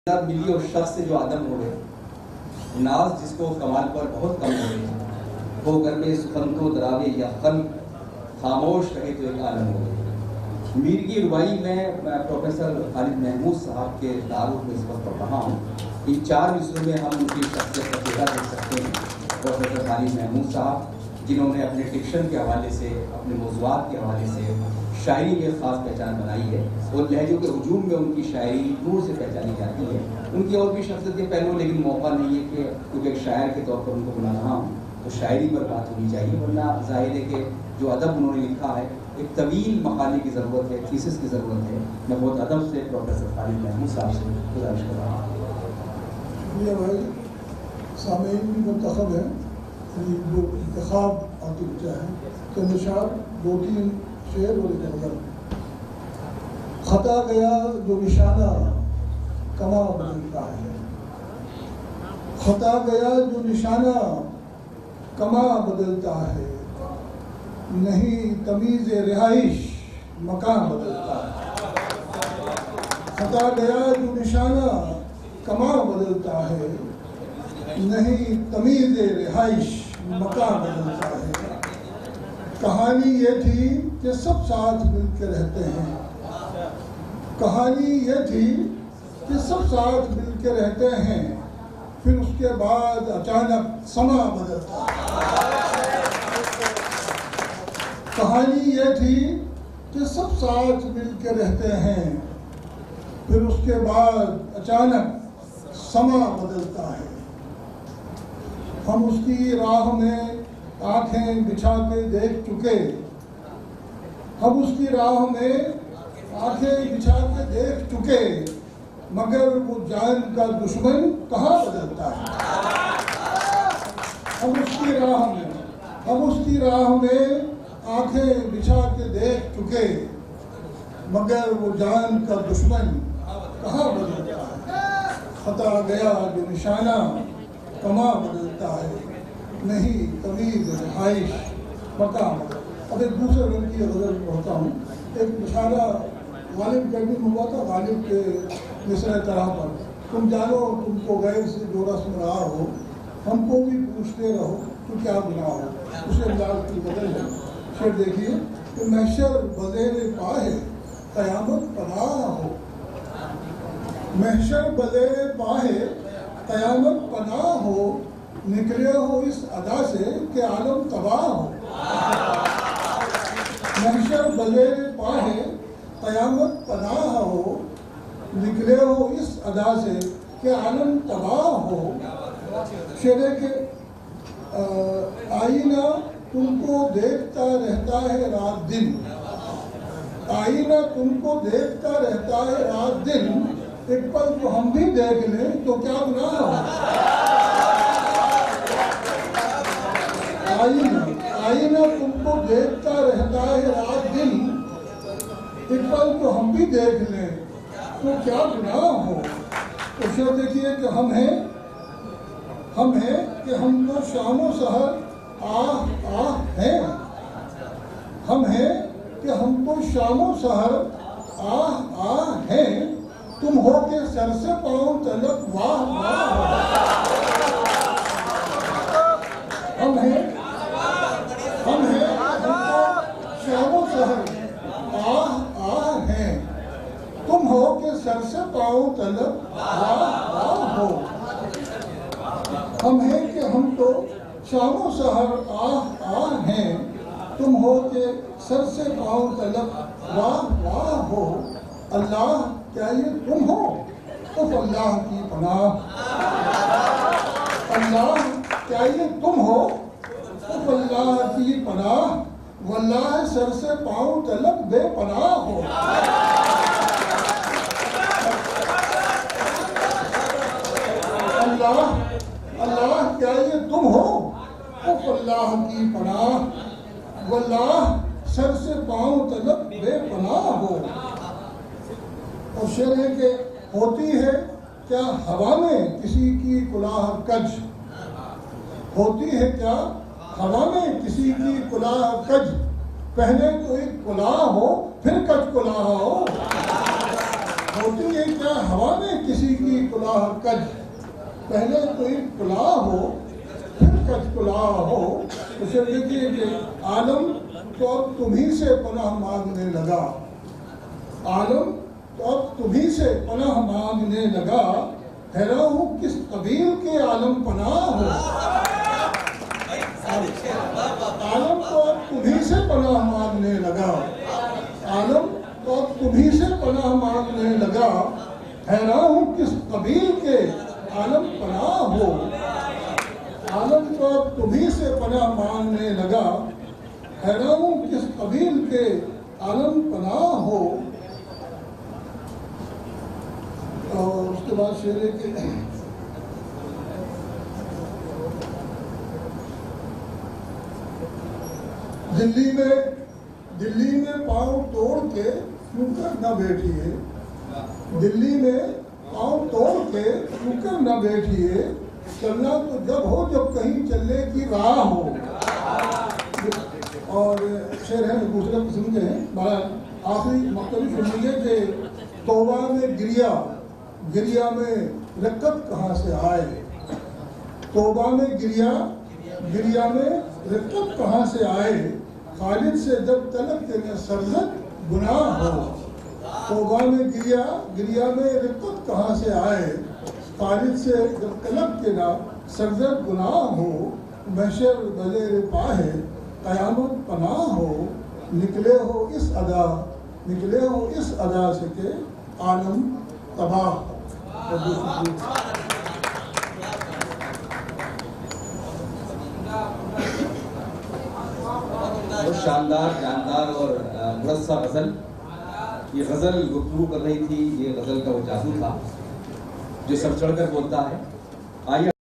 मिली और शख्स से जो आदम हो गए, नाज जिसको कमाल पर बहुत कम हो गए, वो घर में सुखन तो दरावे या फन खामोश रहे तो एक आलम हो गए। मीर की रुबाई में प्रोफेसर खालिद महमूद साहब के तारुफ में इस वक्त पढ़ रहा हूँ। इन 4 मिसरों में हम उनकी शख्सियत का चेहरा देख सकते हैं। प्रोफेसर खालिद महमूद साहब जिन्होंने अपने डिक्शन के हवाले से, अपने मौज़ूआत के हवाले से शायरी में ख़ास पहचान बनाई है और लहजों के हजूम में उनकी शायरी नूर से पहचानी जाती है। उनकी और भी शख्सियत के पहलू, लेकिन मौका नहीं है कि क्योंकि एक शायर के तौर पर उनको बुला रहा हूँ तो शायरी पर बात होनी चाहिए, वरना जाहिर है कि जो अदब उन्होंने लिखा है एक तवील मकाले की ज़रूरत है, थीसिस की ज़रूरत है। मैं बहुत अदब से प्रोफेसर खालिद महमूद साहब से गुजारिश कर रहा हूँ। शुक्रिया भाई। सामीन भी मुंतखब है, जो इंतखाब आती है तो निशान 2-3 शेर और एक नज़र। खता गया जो निशाना कमा बदलता है, खता गया जो निशाना कमा बदलता है, नहीं तमीज़ रिहाइश मकान बदलता है। खता गया जो निशाना कमा बदलता है, नहीं तमीज़ रिहाइश मकान बदलता है। कहानी ये थी कि सब साथ मिलकर रहते हैं, कहानी ये थी कि सब साथ मिलकर रहते हैं, फिर उसके बाद अचानक समा बदलता है। कहानी ये थी कि सब साथ मिलकर रहते हैं, फिर उसके बाद अचानक समा बदलता है। हम उसकी राह में आंखें बिछा के देख चुके, हम उसकी राह में आंखें बिछा के देख चुके, मगर वो जान का दुश्मन कहाँ बदलता है। हम उसकी राह में आंखें बिछा के देख चुके, मगर वो जान का दुश्मन कहाँ बदलता है। खता गया जो निशाना कमा बदलता है, नहीं तमीज़ रिहाइश मकाम। अब एक दूसरे रंग की गज़ल पढ़ता हूँ। एक निशाना गालिब का भी हुआ था, गालिब के मिसरे तरह पर, तुम जानो तुमको गैर से जो रस्म रहा हो, हमको भी पूछते रहो तो क्या गुनाह हो। उसे अंदाज की गज़ल है। शेर देखिए कि महशर बज़ेर पा है क़यामत पनाह हो, महशर बज़ेर पा है क़यामत पनाह हो, निकले हो इस अदा से कि आलम तबाह हो। महशर बज़ेर पा है क़यामत पनाह हो, निकले हो इस अदा से कि आलम तबाह हो। शेरे के आईना तुमको देखता रहता है रात दिन, आईना तुमको देखता रहता है रात दिन, एक पल तो हम भी देख लें तो क्या गुनाह हो। आईना तुमको देखता रहता है रात दिन, एक पल तो हम भी देख लें तो क्या गुनाह हो। तो शेर देखिए कि हम हैं कि हम तो शामो सहर आह हैं, हम हैं कि हम तो शामो सहर आह हैं, तुम हो के सर से पाँव तलक वाह वाह। हम हैं शामो सहर आह हैं, तुम हो के सर से पाँव तलक वाह वाह हो। हम हैं कि हम तो शामो सहर आह हैं, तुम हो के सर से पाँव तलक वाह वाह हो। अल्लाह क्या ये तुम हो, उफ अल्लाह की पनाह। अल्लाह क्या ये तुम हो, उफ अल्लाह की पनाह, वल्लाह सर से पाँव तलक बेपनाह हो। अल्लाह क्या ये तुम हो, उफ अल्लाह की पनाह, वल्लाह सर से पाँव तलक बेपनाह हो। और शेर है कि होती है क्या हवा में किसी की कुलाह कज, होती है क्या हवा में किसी की कुलाह कज, पहले तो एक कुलाह हो फिर कज कुलाह हो। होती है क्या हवा में किसी की कुलाह कज, पहले तो एक कुलाह हो फिर कज कुलाह हो। उसे देखिए कि आलम तो अब तुम्ही से पनाह मांगने लगा, आलम तो अब तुम्ही से पनाह मांगने लगा, हैरान हूँ किस कबील के आलम पनाह हो। आलम तो अब तुम्ही से पनाह मांगने लगा, आलम तो अब तुम्ही से पनाह मांगने लगा, हैरान हूँ किस कबील के आलम पनाह हो। आलम तो अब तुम्ही से पनाह मांगने लगा, हैरान हूँ किस कबील के आलम पनाह हो। और उसके बाद शेर के दिल्ली में पाँव तोड़ के यूं न बैठिए, दिल्ली में पाँव तोड़ के यूं न बैठिए, चलना तो जब हो जब कहीं चलने की राह हो। और शेर है दूसरे किस्म के हैं, बड़ा आखिरी मकसद सुनिए कि तौबा में गिरिया में रक्कत कहाँ से आए, तौबा में गिरिया में रक्कत कहाँ से आए, खालिद से जब तलब के न सरजद गुनाह हो। तौबा में गिरिया में रक्कत कहाँ से आए, खालिद से जब तलब के न सरजद गुनाह हो। महशर बज़ेर पाहे क़यामत पनाह हो, निकले हो इस अदा से के आलम तबाह। बहुत शानदार, जानदार और मुरस्सा गज़ल। ये गज़ल गुफ्तगू कर रही थी, ये गज़ल का वो जादू था जो सब चढ़कर बोलता है। आइए